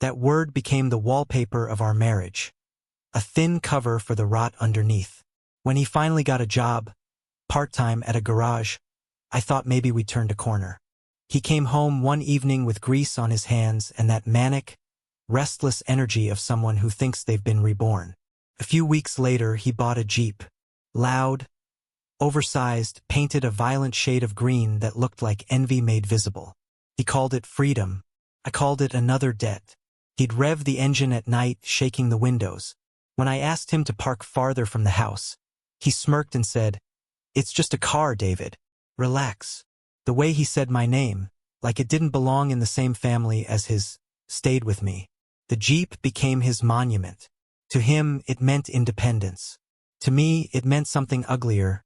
That word became the wallpaper of our marriage, a thin cover for the rot underneath. When he finally got a job, part-time at a garage, I thought maybe we'd turned a corner. He came home one evening with grease on his hands and that manic, restless energy of someone who thinks they've been reborn. A few weeks later, he bought a Jeep. Loud, oversized, painted a violent shade of green that looked like envy made visible. He called it freedom. I called it another debt. He'd rev the engine at night, shaking the windows. When I asked him to park farther from the house, he smirked and said, "It's just a car, David. Relax." The way he said my name, like it didn't belong in the same family as his, stayed with me. The Jeep became his monument. To him, it meant independence. To me, it meant something uglier,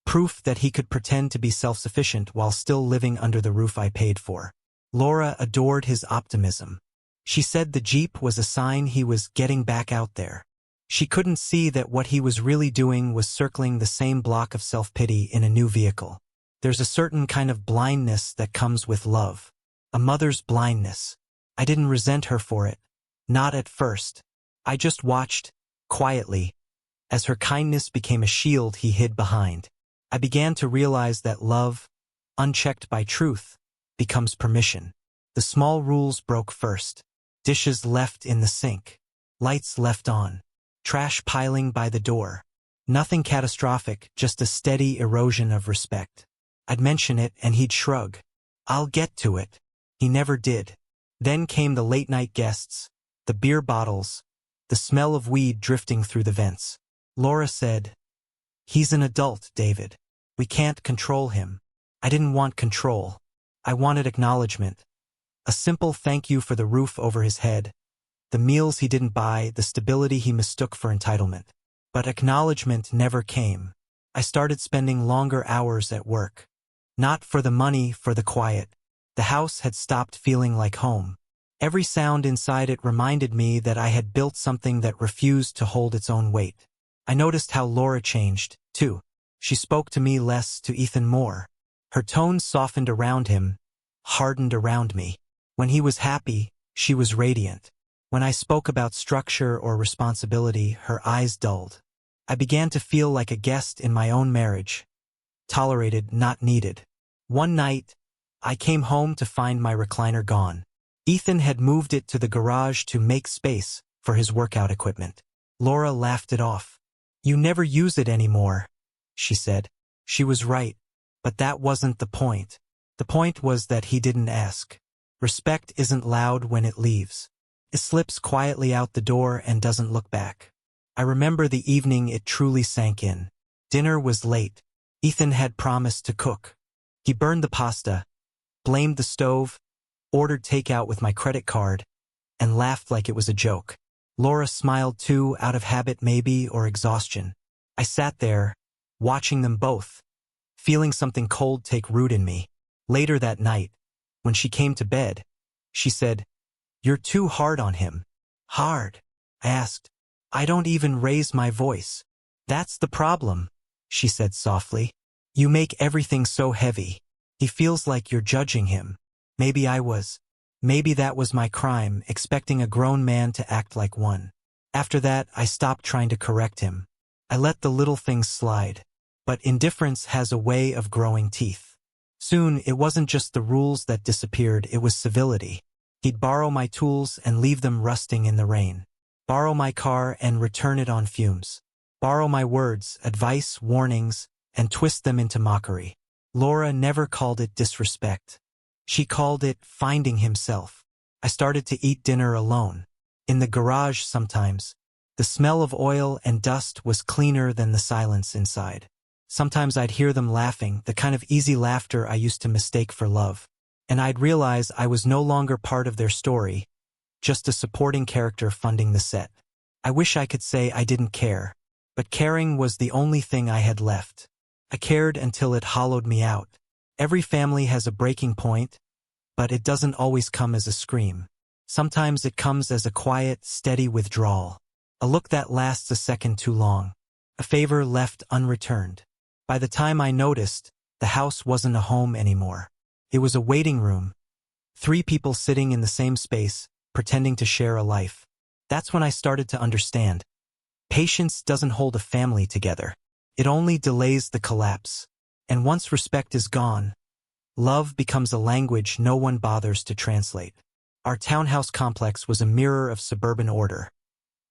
proof that he could pretend to be self-sufficient while still living under the roof I paid for. Laura adored his optimism. She said the Jeep was a sign he was getting back out there. She couldn't see that what he was really doing was circling the same block of self-pity in a new vehicle. There's a certain kind of blindness that comes with love. A mother's blindness. I didn't resent her for it. Not at first. I just watched, quietly, as her kindness became a shield he hid behind. I began to realize that love, unchecked by truth, becomes permission. The small rules broke first. Dishes left in the sink. Lights left on. Trash piling by the door. Nothing catastrophic, just a steady erosion of respect. I'd mention it and he'd shrug. "I'll get to it." He never did. Then came the late-night guests, the beer bottles, the smell of weed drifting through the vents. Laura said, "He's an adult, David. We can't control him." I didn't want control. I wanted acknowledgement. A simple thank you for the roof over his head, the meals he didn't buy, the stability he mistook for entitlement. But acknowledgement never came. I started spending longer hours at work. Not for the money, for the quiet. The house had stopped feeling like home. Every sound inside it reminded me that I had built something that refused to hold its own weight. I noticed how Laura changed, too. She spoke to me less, to Ethan more. Her tone softened around him, hardened around me. When he was happy, she was radiant. When I spoke about structure or responsibility, her eyes dulled. I began to feel like a guest in my own marriage. Tolerated, not needed. One night, I came home to find my recliner gone. Ethan had moved it to the garage to make space for his workout equipment. Laura laughed it off. "You never use it anymore," she said. She was right, but that wasn't the point. The point was that he didn't ask. Respect isn't loud when it leaves. It slips quietly out the door and doesn't look back. I remember the evening it truly sank in. Dinner was late. Ethan had promised to cook. He burned the pasta, blamed the stove, ordered takeout with my credit card, and laughed like it was a joke. Laura smiled too, out of habit maybe, or exhaustion. I sat there, watching them both, feeling something cold take root in me. Later that night, when she came to bed, she said, "You're too hard on him." "Hard?" I asked. "I don't even raise my voice." "That's the problem," she said softly. "You make everything so heavy. He feels like you're judging him." Maybe I was. Maybe that was my crime, expecting a grown man to act like one. After that, I stopped trying to correct him. I let the little things slide. But indifference has a way of growing teeth. Soon, it wasn't just the rules that disappeared, it was civility. He'd borrow my tools and leave them rusting in the rain. Borrow my car and return it on fumes. Borrow my words, advice, warnings, and twist them into mockery. Laura never called it disrespect. She called it finding himself. I started to eat dinner alone. In the garage sometimes. The smell of oil and dust was cleaner than the silence inside. Sometimes I'd hear them laughing, the kind of easy laughter I used to mistake for love. And I'd realize I was no longer part of their story, just a supporting character funding the set. I wish I could say I didn't care, but caring was the only thing I had left. I cared until it hollowed me out. Every family has a breaking point, but it doesn't always come as a scream. Sometimes it comes as a quiet, steady withdrawal. A look that lasts a second too long. A favor left unreturned. By the time I noticed, the house wasn't a home anymore. It was a waiting room. 3 people sitting in the same space, pretending to share a life. That's when I started to understand. Patience doesn't hold a family together. It only delays the collapse. And once respect is gone, love becomes a language no one bothers to translate. Our townhouse complex was a mirror of suburban order.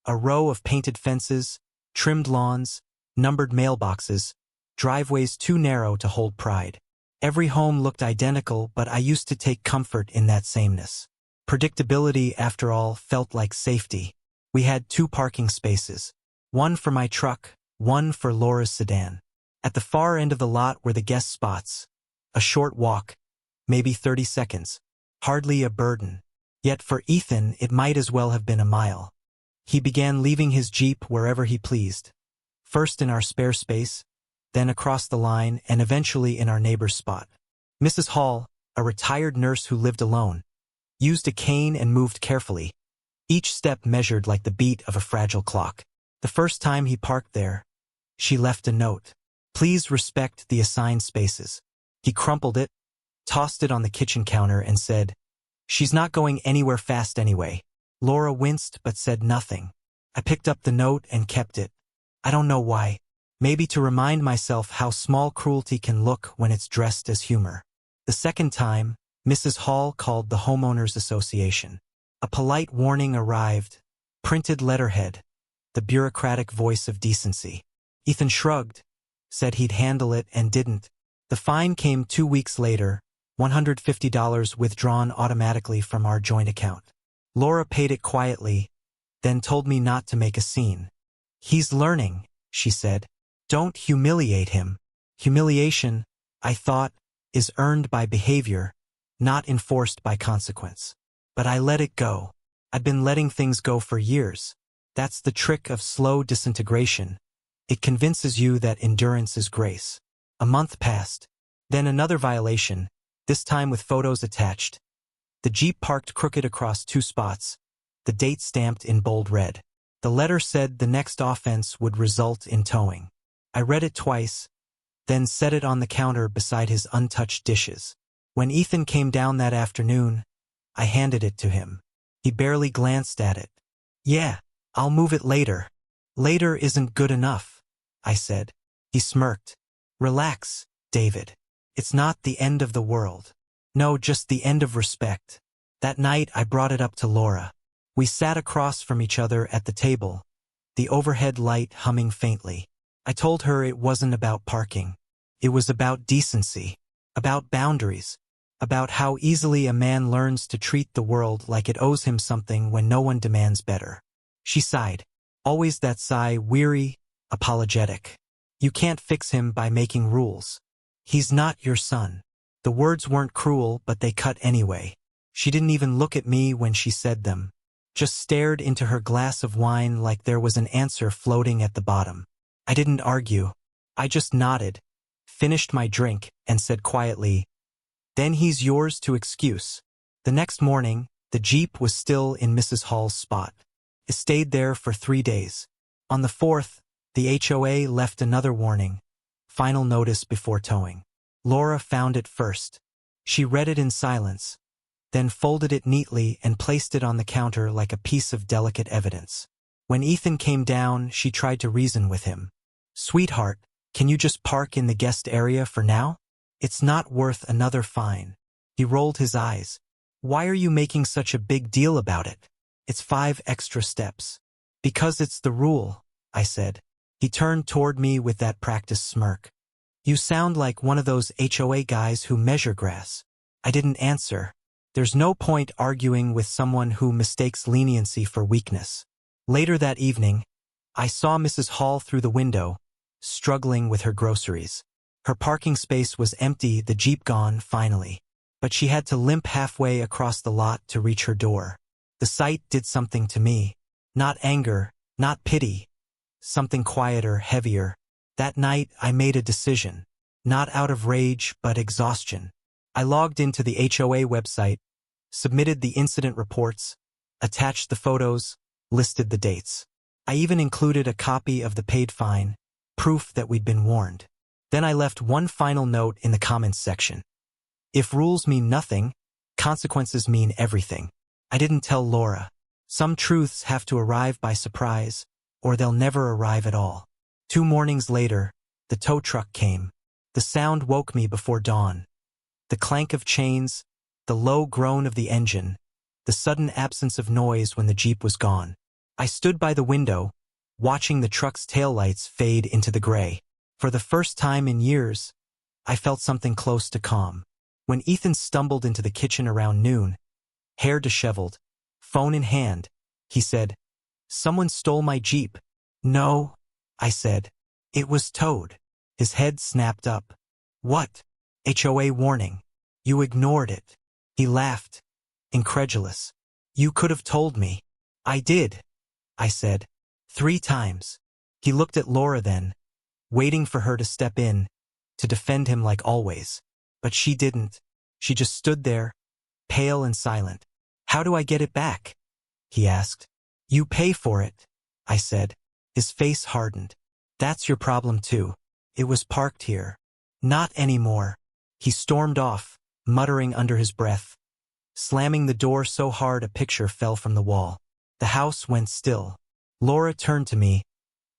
A row of painted fences, trimmed lawns, numbered mailboxes, driveways too narrow to hold pride. Every home looked identical, but I used to take comfort in that sameness. Predictability, after all, felt like safety. We had 2 parking spaces. One for my truck, one for Laura's sedan. At the far end of the lot were the guest spots. A short walk, maybe 30 seconds. Hardly a burden. Yet for Ethan, it might as well have been a mile. He began leaving his Jeep wherever he pleased. First in our spare space, then across the line, and eventually in our neighbor's spot. Mrs. Hall, a retired nurse who lived alone, used a cane and moved carefully. Each step measured like the beat of a fragile clock. The first time he parked there, she left a note. Please respect the assigned spaces. He crumpled it, tossed it on the kitchen counter, and said, "She's not going anywhere fast anyway." Laura winced but said nothing. I picked up the note and kept it. I don't know why. Maybe to remind myself how small cruelty can look when it's dressed as humor. The second time, Mrs. Hall called the Homeowners Association. A polite warning arrived, printed letterhead, the bureaucratic voice of decency. Ethan shrugged, said he'd handle it, and didn't. The fine came 2 weeks later, $150 withdrawn automatically from our joint account. Laura paid it quietly, then told me not to make a scene. "He's learning," she said. "Don't humiliate him." Humiliation, I thought, is earned by behavior, not enforced by consequence. But I let it go. I'd been letting things go for years. That's the trick of slow disintegration. It convinces you that endurance is grace. A month passed. Then another violation, this time with photos attached. The Jeep parked crooked across 2 spots, the date stamped in bold red. The letter said the next offense would result in towing. I read it twice, then set it on the counter beside his untouched dishes. When Ethan came down that afternoon, I handed it to him. He barely glanced at it. "Yeah, I'll move it later." "Later isn't good enough," I said. He smirked. "Relax, David. It's not the end of the world. No, just the end of respect." That night I brought it up to Laura. We sat across from each other at the table, the overhead light humming faintly. I told her it wasn't about parking. It was about decency, about boundaries, about how easily a man learns to treat the world like it owes him something when no one demands better. She sighed. Always that sigh, weary, apologetic. "You can't fix him by making rules. He's not your son." The words weren't cruel, but they cut anyway. She didn't even look at me when she said them, just stared into her glass of wine like there was an answer floating at the bottom. I didn't argue. I just nodded, finished my drink, and said quietly, "Then he's yours to excuse." The next morning, the Jeep was still in Mrs. Hall's spot. It stayed there for 3 days. On the 4th, the HOA left another warning, final notice before towing. Laura found it first. She read it in silence, then folded it neatly and placed it on the counter like a piece of delicate evidence. When Ethan came down, she tried to reason with him. "Sweetheart, can you just park in the guest area for now? It's not worth another fine." He rolled his eyes. "Why are you making such a big deal about it? It's 5 extra steps." "Because it's the rule," I said. He turned toward me with that practiced smirk. "You sound like one of those HOA guys who measure grass." I didn't answer. There's no point arguing with someone who mistakes leniency for weakness. Later that evening, I saw Mrs. Hall through the window, struggling with her groceries. Her parking space was empty, the Jeep gone, finally. But she had to limp halfway across the lot to reach her door. The sight did something to me. Not anger, not pity. Something quieter, heavier. That night, I made a decision. Not out of rage, but exhaustion. I logged into the HOA website, submitted the incident reports, attached the photos, listed the dates. I even included a copy of the paid fine, proof that we'd been warned. Then I left one final note in the comments section. If rules mean nothing, consequences mean everything. I didn't tell Laura. Some truths have to arrive by surprise, or they'll never arrive at all. 2 mornings later, the tow truck came. The sound woke me before dawn. The clank of chains, the low groan of the engine, the sudden absence of noise when the Jeep was gone. I stood by the window, watching the truck's taillights fade into the gray. For the first time in years, I felt something close to calm. When Ethan stumbled into the kitchen around noon, hair disheveled, phone in hand, he said, "Someone stole my Jeep." "No," I said. "It was towed." His head snapped up. "What?" "HOA warning. You ignored it." He laughed, incredulous. "You could have told me." "I did," I said. 3 times. He looked at Laura then, waiting for her to step in, to defend him like always. But she didn't. She just stood there, pale and silent. "How do I get it back?" he asked. "You pay for it," I said. His face hardened. "That's your problem too. It was parked here." "Not anymore." He stormed off, muttering under his breath, slamming the door so hard a picture fell from the wall. The house went still. Laura turned to me,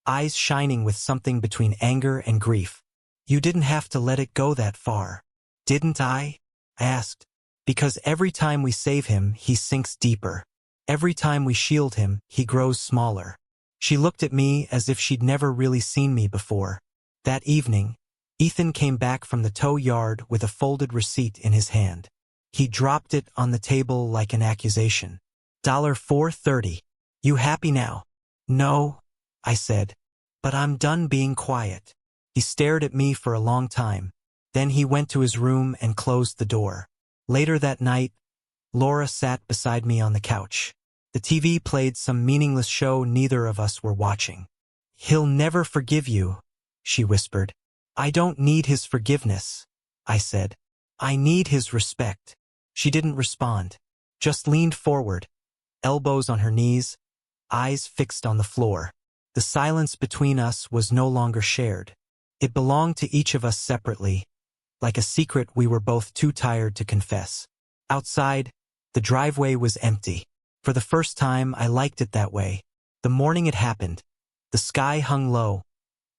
eyes shining with something between anger and grief. "You didn't have to let it go that far." "Didn't I?" I asked. "Because every time we save him, he sinks deeper. Every time we shield him, he grows smaller." She looked at me as if she'd never really seen me before. That evening, Ethan came back from the tow yard with a folded receipt in his hand. He dropped it on the table like an accusation. $4.30. "You happy now?" "No," I said. "But I'm done being quiet." He stared at me for a long time. Then he went to his room and closed the door. Later that night, Laura sat beside me on the couch. The TV played some meaningless show neither of us were watching. "He'll never forgive you," she whispered. "I don't need his forgiveness," I said. "I need his respect." She didn't respond, just leaned forward, elbows on her knees, eyes fixed on the floor. The silence between us was no longer shared. It belonged to each of us separately, like a secret we were both too tired to confess. Outside, the driveway was empty. For the first time, I liked it that way. The morning it happened, the sky hung low,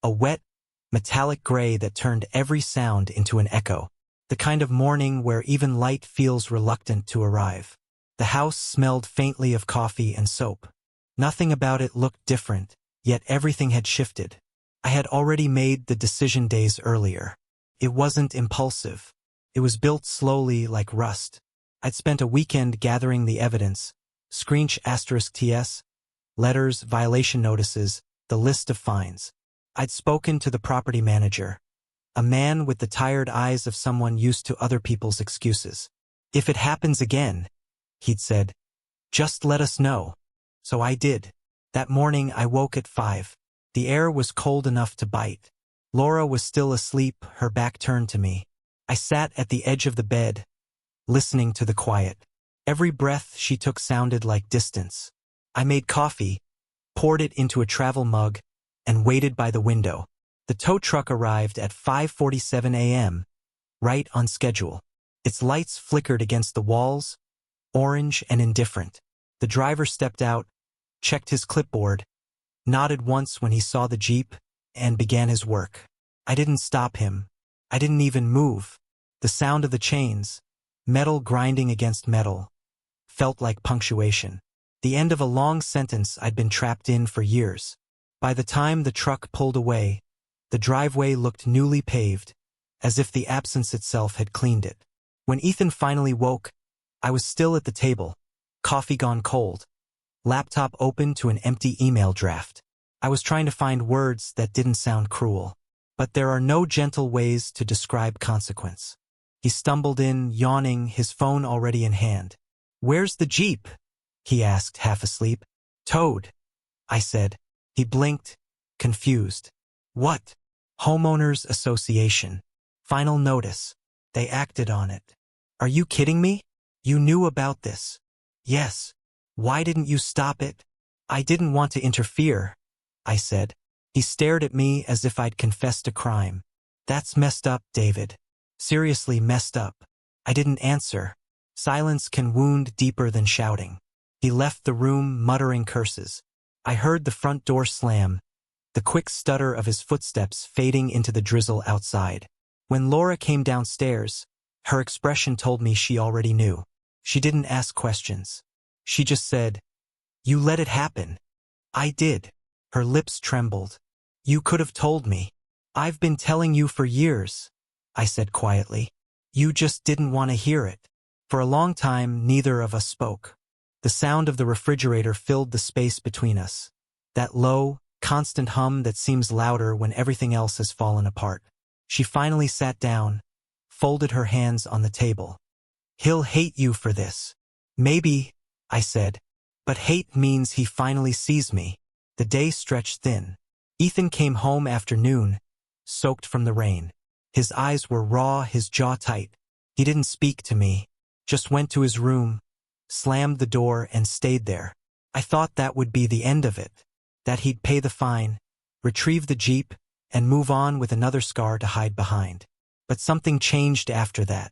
a wet, metallic gray that turned every sound into an echo. The kind of morning where even light feels reluctant to arrive. The house smelled faintly of coffee and soap. Nothing about it looked different, yet everything had shifted. I had already made the decision days earlier. It wasn't impulsive. It was built slowly like rust. I'd spent a weekend gathering the evidence, *TS, letters, violation notices, the list of fines. I'd spoken to the property manager, a man with the tired eyes of someone used to other people's excuses. "If it happens again," he'd said, "just let us know." So I did. That morning I woke at 5. The air was cold enough to bite. Laura was still asleep, her back turned to me. I sat at the edge of the bed, listening to the quiet. Every breath she took sounded like distance. I made coffee, poured it into a travel mug, and waited by the window. The tow truck arrived at 5:47 a.m., right on schedule. Its lights flickered against the walls, orange and indifferent. The driver stepped out, checked his clipboard, nodded once when he saw the Jeep, and began his work. I didn't stop him. I didn't even move. The sound of the chains, metal grinding against metal, felt like punctuation. The end of a long sentence I'd been trapped in for years. By the time the truck pulled away, the driveway looked newly paved, as if the absence itself had cleaned it. When Ethan finally woke, I was still at the table, coffee gone cold, laptop open to an empty email draft. I was trying to find words that didn't sound cruel. But there are no gentle ways to describe consequence. He stumbled in, yawning, his phone already in hand. "Where's the Jeep?" he asked, half asleep. "Towed," I said. He blinked, confused. "What?" "Homeowners Association. Final notice. They acted on it." "Are you kidding me? You knew about this." "Yes. Why didn't you stop it?" "I didn't want to interfere," I said. He stared at me as if I'd confessed a crime. "That's messed up, David. Seriously messed up." I didn't answer. Silence can wound deeper than shouting. He left the room muttering curses. I heard the front door slam, the quick stutter of his footsteps fading into the drizzle outside. When Laura came downstairs, her expression told me she already knew. She didn't ask questions. She just said, "You let it happen." "I did." Her lips trembled. "You could have told me." "I've been telling you for years," I said quietly. "You just didn't want to hear it." For a long time, neither of us spoke. The sound of the refrigerator filled the space between us. That low, constant hum that seems louder when everything else has fallen apart. She finally sat down, folded her hands on the table. "He'll hate you for this." "Maybe," I said, "but hate means he finally sees me." The day stretched thin. Ethan came home after noon, soaked from the rain. His eyes were raw, his jaw tight. He didn't speak to me, just went to his room, slammed the door and stayed there. I thought that would be the end of it, that he'd pay the fine, retrieve the Jeep, and move on with another scar to hide behind. But something changed after that.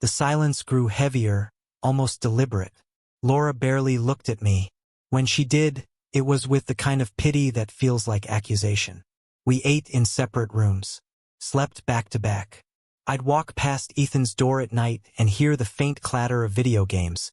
The silence grew heavier, almost deliberate. Laura barely looked at me. When she did, it was with the kind of pity that feels like accusation. We ate in separate rooms, slept back to back. I'd walk past Ethan's door at night and hear the faint clatter of video games,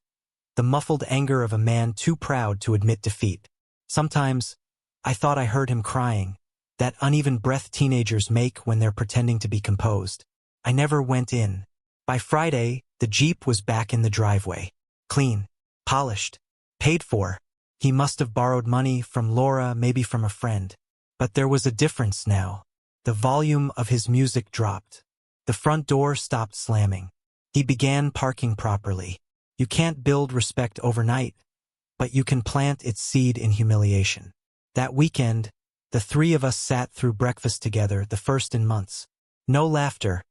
the muffled anger of a man too proud to admit defeat. Sometimes, I thought I heard him crying, that uneven breath teenagers make when they're pretending to be composed. I never went in. By Friday, the Jeep was back in the driveway. Clean, polished, paid for. He must have borrowed money from Laura, maybe from a friend. But there was a difference now. The volume of his music dropped. The front door stopped slamming. He began parking properly. You can't build respect overnight, but you can plant its seed in humiliation. That weekend, the three of us sat through breakfast together, the first in months. No laughter,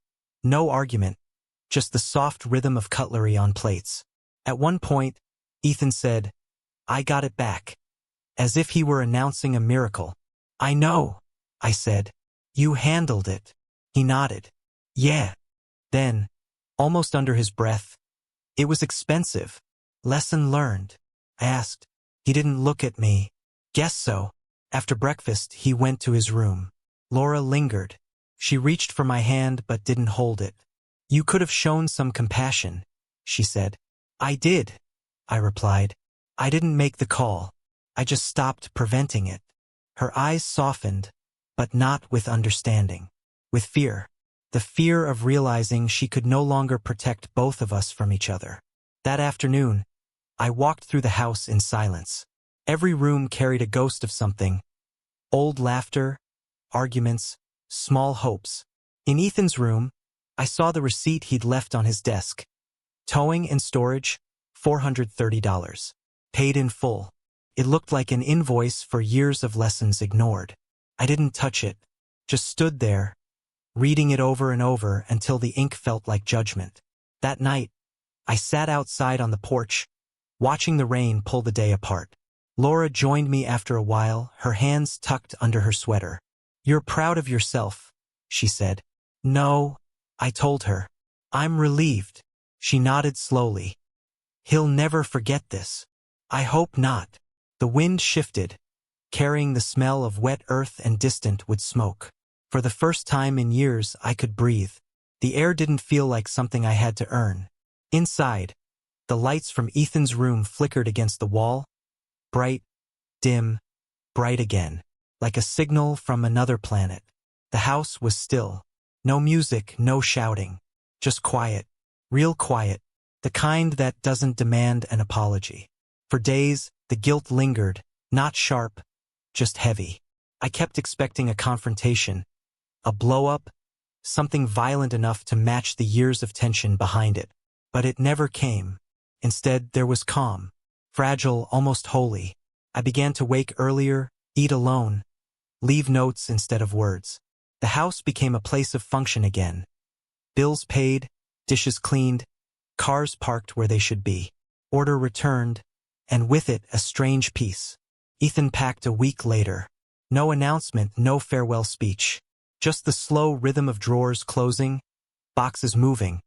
no argument, just the soft rhythm of cutlery on plates. At one point, Ethan said, "I got it back," as if he were announcing a miracle. "I know," I said. "You handled it." He nodded. "Yeah." Then, almost under his breath, "It was expensive. Lesson learned." I asked. He didn't look at me. "Guess so." After breakfast, he went to his room. Laura lingered. She reached for my hand but didn't hold it. "You could have shown some compassion," she said. "I did," I replied. "I didn't make the call. I just stopped preventing it." Her eyes softened, but not with understanding. With fear. The fear of realizing she could no longer protect both of us from each other. That afternoon, I walked through the house in silence. Every room carried a ghost of something. Old laughter, arguments, small hopes. In Ethan's room, I saw the receipt he'd left on his desk. Towing and storage, $430. Paid in full. It looked like an invoice for years of lessons ignored. I didn't touch it, just stood there, reading it over and over until the ink felt like judgment. That night, I sat outside on the porch, watching the rain pull the day apart. Laura joined me after a while, her hands tucked under her sweater. "You're proud of yourself," she said. "No," I told her. "I'm relieved." She nodded slowly. "He'll never forget this." "I hope not." The wind shifted, carrying the smell of wet earth and distant wood smoke. For the first time in years, I could breathe. The air didn't feel like something I had to earn. Inside, the lights from Ethan's room flickered against the wall, bright, dim, bright again, like a signal from another planet. The house was still. No music, no shouting. Just quiet. Real quiet. The kind that doesn't demand an apology. For days, the guilt lingered, not sharp, just heavy. I kept expecting a confrontation, a blow-up, something violent enough to match the years of tension behind it. But it never came. Instead, there was calm. Fragile, almost holy. I began to wake earlier, eat alone, leave notes instead of words. The house became a place of function again. Bills paid, dishes cleaned, cars parked where they should be. Order returned, and with it a strange peace. Ethan packed a week later. No announcement, no farewell speech. Just the slow rhythm of drawers closing, boxes moving,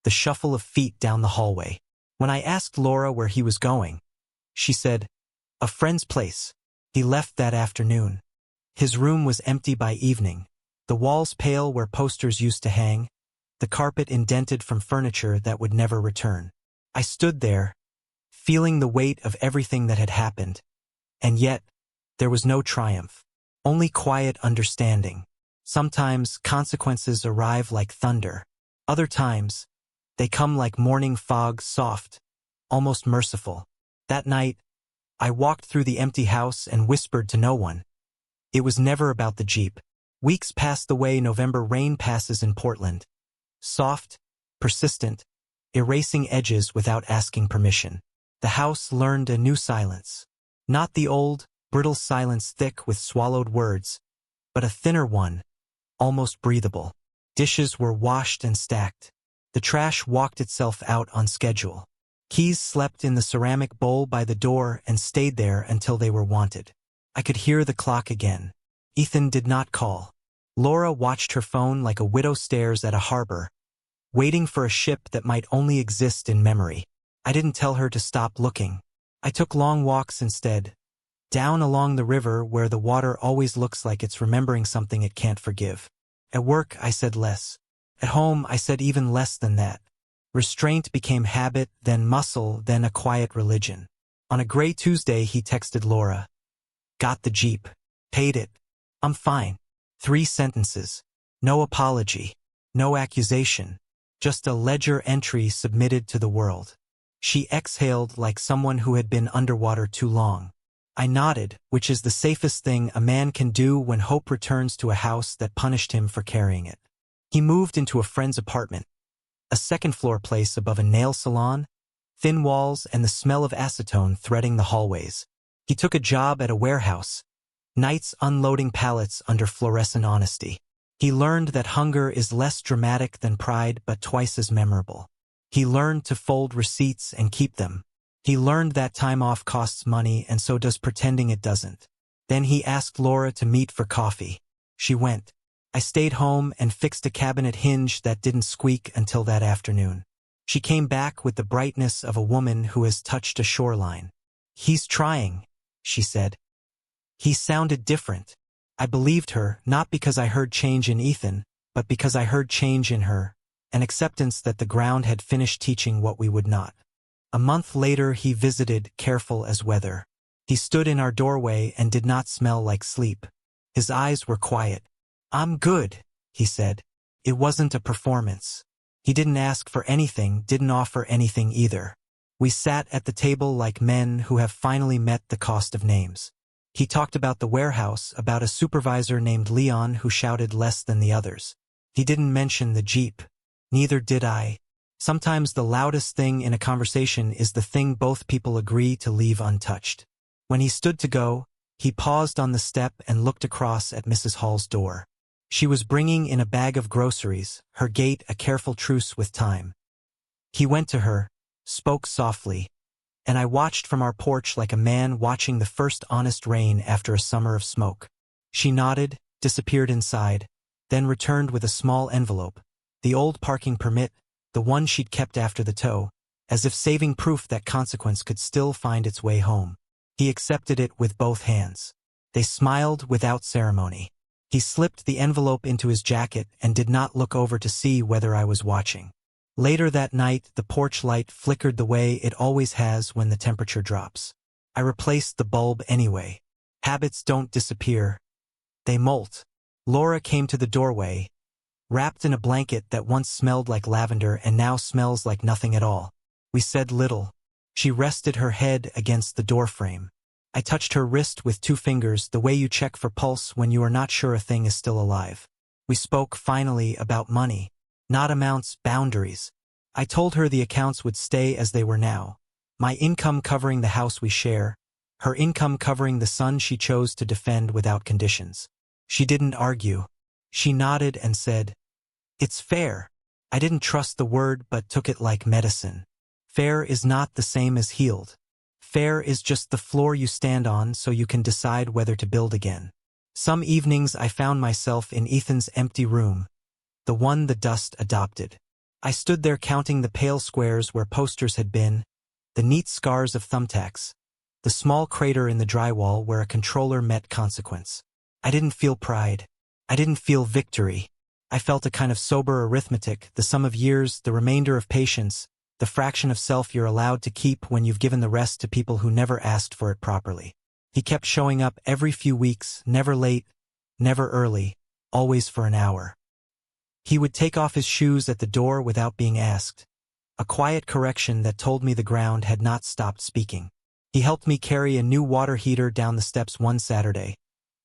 the shuffle of feet down the hallway. When I asked Laura where he was going, she said, "A friend's place." He left that afternoon. His room was empty by evening, the walls pale where posters used to hang, the carpet indented from furniture that would never return. I stood there, feeling the weight of everything that had happened, and yet, there was no triumph, only quiet understanding. Sometimes consequences arrive like thunder. Other times, they come like morning fog, soft, almost merciful. That night, I walked through the empty house and whispered to no one. It was never about the Jeep. Weeks passed the way November rain passes in Portland. Soft, persistent, erasing edges without asking permission. The house learned a new silence. Not the old, brittle silence thick with swallowed words, but a thinner one, almost breathable. Dishes were washed and stacked. The trash walked itself out on schedule. Keys slept in the ceramic bowl by the door and stayed there until they were wanted. I could hear the clock again. Ethan did not call. Laura watched her phone like a widow stares at a harbor, waiting for a ship that might only exist in memory. I didn't tell her to stop looking. I took long walks instead, down along the river where the water always looks like it's remembering something it can't forgive. At work, I said less. At home, I said even less than that. Restraint became habit, then muscle, then a quiet religion. On a gray Tuesday, he texted Laura. "Got the Jeep. Paid it. I'm fine." 3 sentences. No apology. No accusation. Just a ledger entry submitted to the world. She exhaled like someone who had been underwater too long. I nodded, which is the safest thing a man can do when hope returns to a house that punished him for carrying it. He moved into a friend's apartment, a second-floor place above a nail salon, thin walls and the smell of acetone threading the hallways. He took a job at a warehouse, nights unloading pallets under fluorescent honesty. He learned that hunger is less dramatic than pride but twice as memorable. He learned to fold receipts and keep them. He learned that time off costs money and so does pretending it doesn't. Then he asked Laura to meet for coffee. She went. I stayed home and fixed a cabinet hinge that didn't squeak until that afternoon. She came back with the brightness of a woman who has touched a shoreline. "He's trying," she said. He sounded different. I believed her, not because I heard change in Ethan, but because I heard change in her, an acceptance that the ground had finished teaching what we would not. A month later he visited, careful as weather. He stood in our doorway and did not smell like sleep. His eyes were quiet. "I'm good," he said. It wasn't a performance. He didn't ask for anything, didn't offer anything either. We sat at the table like men who have finally met the cost of names. He talked about the warehouse, about a supervisor named Leon who shouted less than the others. He didn't mention the Jeep. Neither did I. Sometimes the loudest thing in a conversation is the thing both people agree to leave untouched. When he stood to go, he paused on the step and looked across at Mrs. Hall's door. She was bringing in a bag of groceries, her gait a careful truce with time. He went to her, spoke softly, and I watched from our porch like a man watching the first honest rain after a summer of smoke. She nodded, disappeared inside, then returned with a small envelope, the old parking permit, the one she'd kept after the tow, as if saving proof that consequence could still find its way home. He accepted it with both hands. They smiled without ceremony. He slipped the envelope into his jacket and did not look over to see whether I was watching. Later that night, the porch light flickered the way it always has when the temperature drops. I replaced the bulb anyway. Habits don't disappear. They molt. Laura came to the doorway, wrapped in a blanket that once smelled like lavender and now smells like nothing at all. We said little. She rested her head against the doorframe. I touched her wrist with 2 fingers, the way you check for pulse when you are not sure a thing is still alive. We spoke finally about money. Not amounts, boundaries. I told her the accounts would stay as they were now. My income covering the house we share, her income covering the son she chose to defend without conditions. She didn't argue. She nodded and said, "It's fair." I didn't trust the word but took it like medicine. Fair is not the same as healed. Fair is just the floor you stand on so you can decide whether to build again. Some evenings I found myself in Ethan's empty room, the one the dust adopted. I stood there counting the pale squares where posters had been, the neat scars of thumbtacks, the small crater in the drywall where a controller met consequence. I didn't feel pride. I didn't feel victory. I felt a kind of sober arithmetic, the sum of years, the remainder of patience, the fraction of self you're allowed to keep when you've given the rest to people who never asked for it properly. He kept showing up every few weeks, never late, never early, always for an hour. He would take off his shoes at the door without being asked, a quiet correction that told me the ground had not stopped speaking. He helped me carry a new water heater down the steps one Saturday,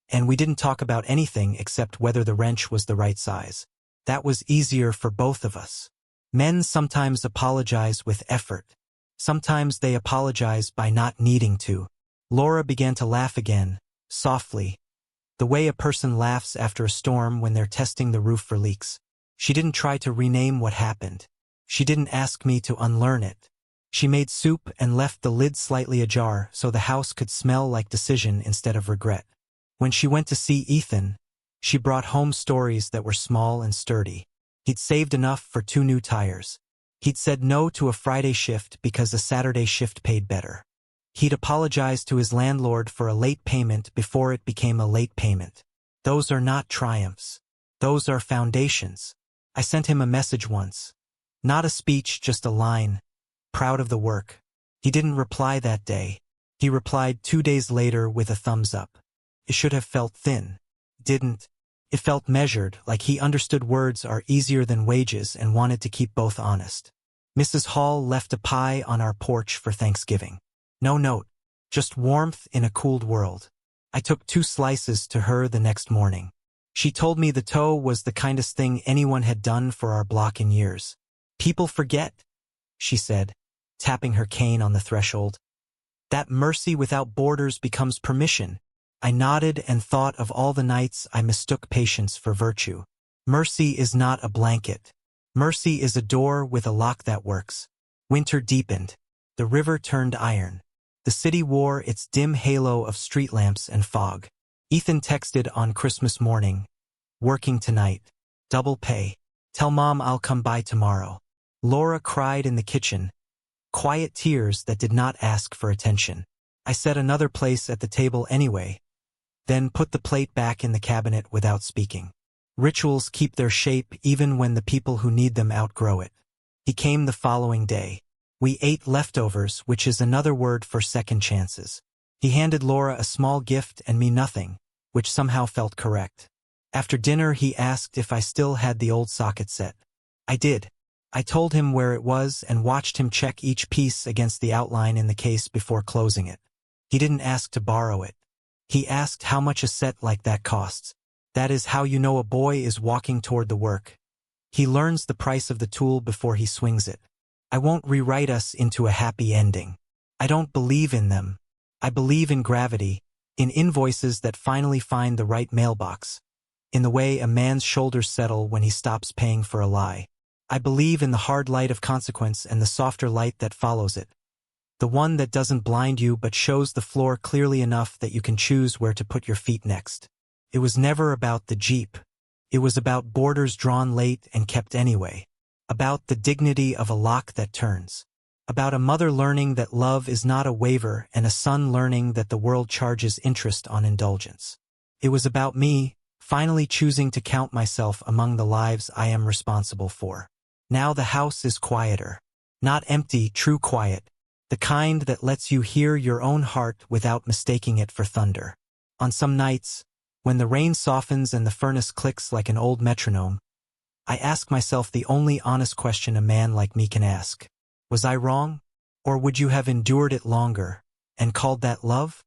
and we didn't talk about anything except whether the wrench was the right size. That was easier for both of us. Men sometimes apologize with effort. Sometimes they apologize by not needing to. Laura began to laugh again, softly, the way a person laughs after a storm when they're testing the roof for leaks. She didn't try to rename what happened. She didn't ask me to unlearn it. She made soup and left the lid slightly ajar so the house could smell like decision instead of regret. When she went to see Ethan, she brought home stories that were small and sturdy. He'd saved enough for 2 new tires. He'd said no to a Friday shift because a Saturday shift paid better. He'd apologized to his landlord for a late payment before it became a late payment. Those are not triumphs. Those are foundations. I sent him a message once. Not a speech, just a line. Proud of the work. He didn't reply that day. He replied 2 days later with a thumbs up. It should have felt thin. Didn't. It felt measured, like he understood words are easier than wages and wanted to keep both honest. Mrs. Hall left a pie on our porch for Thanksgiving. No note. Just warmth in a cooled world. I took 2 slices to her the next morning. She told me the toe was the kindest thing anyone had done for our block in years. People forget, she said, tapping her cane on the threshold. That mercy without borders becomes permission. I nodded and thought of all the nights I mistook patience for virtue. Mercy is not a blanket. Mercy is a door with a lock that works. Winter deepened. The river turned iron. The city wore its dim halo of street lamps and fog. Ethan texted on Christmas morning, "Working tonight. Double pay. Tell Mom I'll come by tomorrow." Laura cried in the kitchen, quiet tears that did not ask for attention. I set another place at the table anyway, then put the plate back in the cabinet without speaking. Rituals keep their shape even when the people who need them outgrow it. He came the following day. We ate leftovers, which is another word for second chances. He handed Laura a small gift and me nothing, which somehow felt correct. After dinner he asked if I still had the old socket set. I did. I told him where it was and watched him check each piece against the outline in the case before closing it. He didn't ask to borrow it. He asked how much a set like that costs. That is how you know a boy is walking toward the work. He learns the price of the tool before he swings it. I won't rewrite us into a happy ending. I don't believe in them. I believe in gravity, in invoices that finally find the right mailbox, in the way a man's shoulders settle when he stops paying for a lie. I believe in the hard light of consequence and the softer light that follows it, the one that doesn't blind you but shows the floor clearly enough that you can choose where to put your feet next. It was never about the Jeep. It was about borders drawn late and kept anyway, about the dignity of a lock that turns. About a mother learning that love is not a waiver and a son learning that the world charges interest on indulgence. It was about me, finally choosing to count myself among the lives I am responsible for. Now the house is quieter. Not empty, true quiet. The kind that lets you hear your own heart without mistaking it for thunder. On some nights, when the rain softens and the furnace clicks like an old metronome, I ask myself the only honest question a man like me can ask. Was I wrong? Or would you have endured it longer and called that love?